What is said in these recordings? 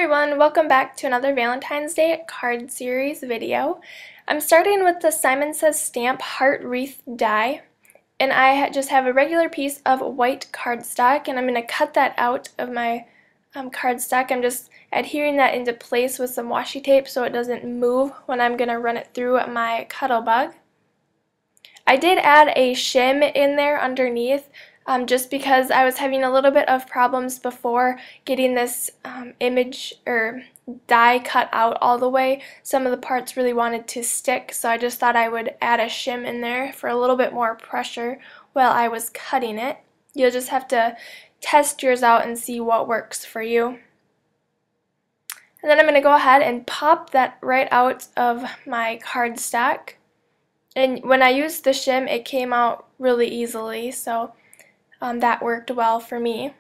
everyone, welcome back to another Valentine's Day card series video. I'm starting with the Simon Says Stamp Heart Wreath die, and I just have a regular piece of white cardstock, and I'm going to cut that out of my cardstock. I'm just adhering that into place with some washi tape so it doesn't move when I'm going to run it through my Cuttlebug. I did add a shim in there underneath just because I was having a little bit of problems before getting this image or die cut out all the way. Some of the parts really wanted to stick, so I just thought I would add a shim in there for a little bit more pressure while I was cutting it. You'll just have to test yours out and see what works for you. And then I'm going to go ahead and pop that right out of my cardstock. And when I used the shim, it came out really easily, so that worked well for me.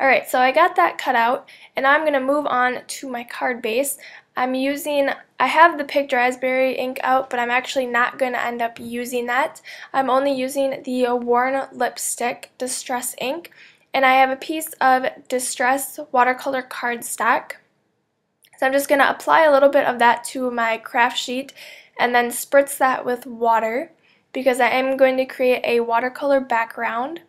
Alright, so I got that cut out, and now I'm going to move on to my card base. I have the Picked Raspberry ink out, but I'm actually not going to end up using that. I'm only using the Worn Lipstick Distress ink, and I have a piece of Distress watercolor cardstock. So I'm just going to apply a little bit of that to my craft sheet and then spritz that with water because I am going to create a watercolor background.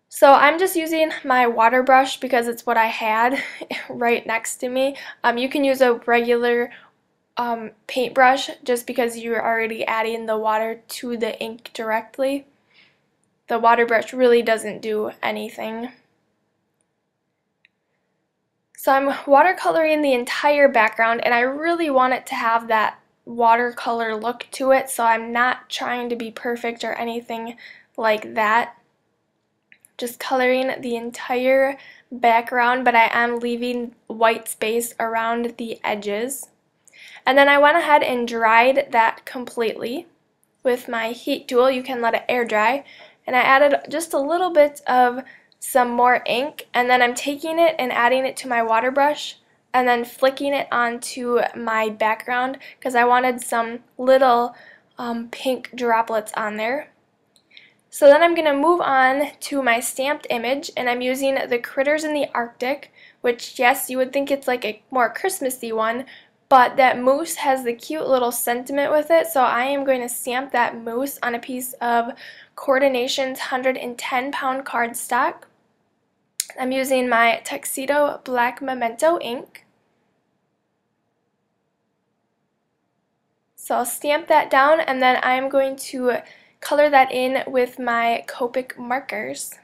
So I'm just using my water brush because it's what I had right next to me. You can use a regular paintbrush just because you're already adding the water to the ink directly. The water brush really doesn't do anything. So I'm watercoloring the entire background, and I really want it to have that watercolor look to it, so I'm not trying to be perfect or anything like that. Just coloring the entire background, but I am leaving white space around the edges. And then I went ahead and dried that completely with my heat tool. You can let it air dry. And I added just a little bit of some more ink, and then I'm taking it and adding it to my water brush and then flicking it onto my background because I wanted some little pink droplets on there. So then I'm going to move on to my stamped image, and I'm using the Critters in the Arctic, which, yes, you would think it's like a more Christmassy one, but that moose has the cute little sentiment with it, so I am going to stamp that moose on a piece of Coordination's 110-pound cardstock. I'm using my Tuxedo Black Memento ink. So I'll stamp that down, and then I'm going to color that in with my Copic markers.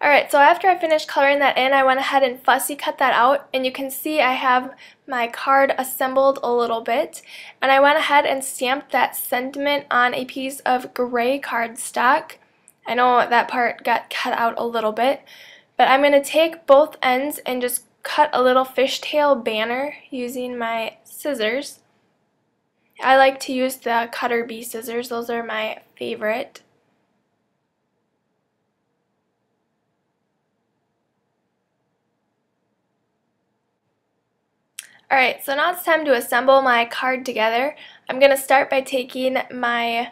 Alright, so after I finished coloring that in, I went ahead and fussy cut that out, and you can see I have my card assembled a little bit, and I went ahead and stamped that sentiment on a piece of gray cardstock. I know that part got cut out a little bit, but I'm going to take both ends and just cut a little fishtail banner using my scissors. I like to use the Cutter Bee scissors, those are my favorite. Alright, so now it's time to assemble my card together. I'm going to start by taking my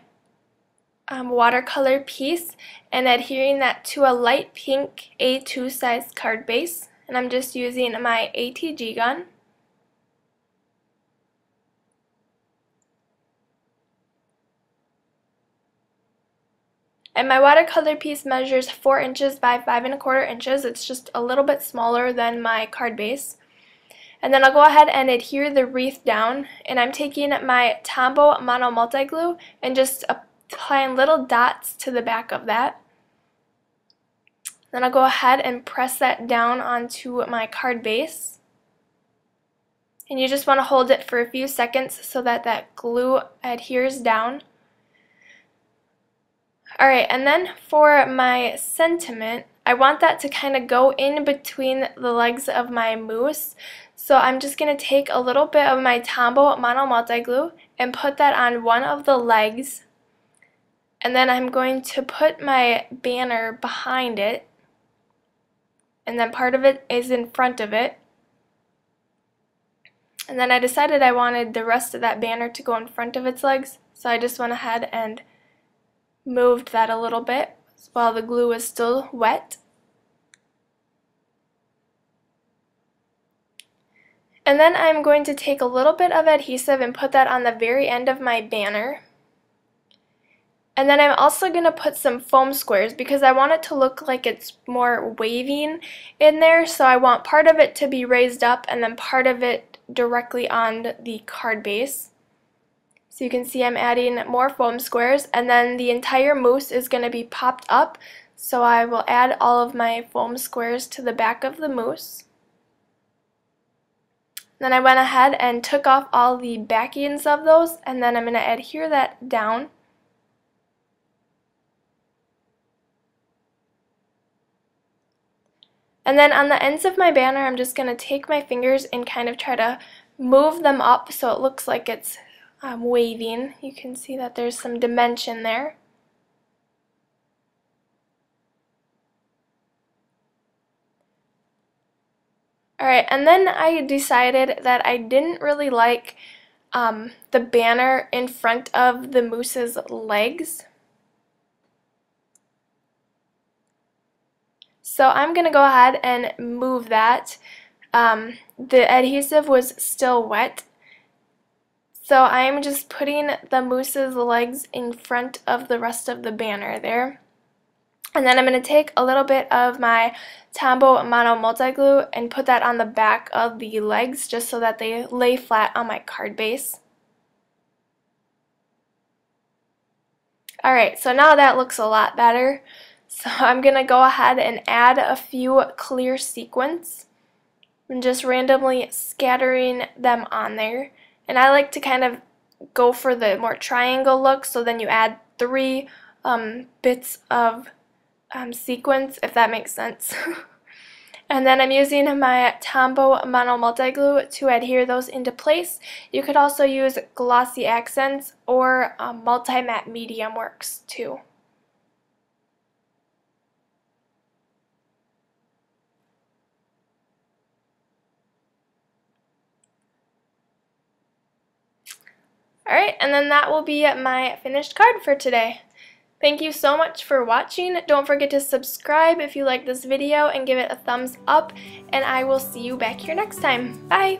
watercolor piece and adhering that to a light pink A2 size card base. And I'm just using my ATG gun. And my watercolor piece measures 4 inches by 5¼ inches. It's just a little bit smaller than my card base. And then I'll go ahead and adhere the wreath down, and I'm taking my Tombow Mono Multi Glue and just applying little dots to the back of that. Then I'll go ahead and press that down onto my card base. And you just want to hold it for a few seconds so that that glue adheres down. Alright, and then for my sentiment, I want that to kind of go in between the legs of my moose. So I'm just going to take a little bit of my Tombow Mono Multi Glue and put that on one of the legs. And then I'm going to put my banner behind it. And then part of it is in front of it. And then I decided I wanted the rest of that banner to go in front of its legs, so I just went ahead and moved that a little bit while the glue was still wet. And then I'm going to take a little bit of adhesive and put that on the very end of my banner. And then I'm also going to put some foam squares because I want it to look like it's more waving in there. So I want part of it to be raised up and then part of it directly on the card base. So you can see I'm adding more foam squares, and then the entire moose is going to be popped up. So I will add all of my foam squares to the back of the moose. Then I went ahead and took off all the backings of those, and then I'm going to adhere that down. And then on the ends of my banner, I'm just going to take my fingers and kind of try to move them up so it looks like it's waving. You can see that there's some dimension there. Alright, and then I decided that I didn't really like the banner in front of the moose's legs. So I'm going to go ahead and move that. The adhesive was still wet, so I'm just putting the moose's legs in front of the rest of the banner there. And then I'm going to take a little bit of my Tombow Mono Multi Glue and put that on the back of the legs just so that they lay flat on my card base. Alright, so now that looks a lot better. So I'm going to go ahead and add a few clear sequins and just randomly scattering them on there. And I like to kind of go for the more triangle look, so then you add 3 bits of sequins, if that makes sense. And then I'm using my Tombow Mono Multi Glue to adhere those into place. You could also use glossy accents or multi-matte medium works too. Alright, and then that will be my finished card for today. Thank you so much for watching. Don't forget to subscribe if you like this video and give it a thumbs up, and I will see you back here next time. Bye!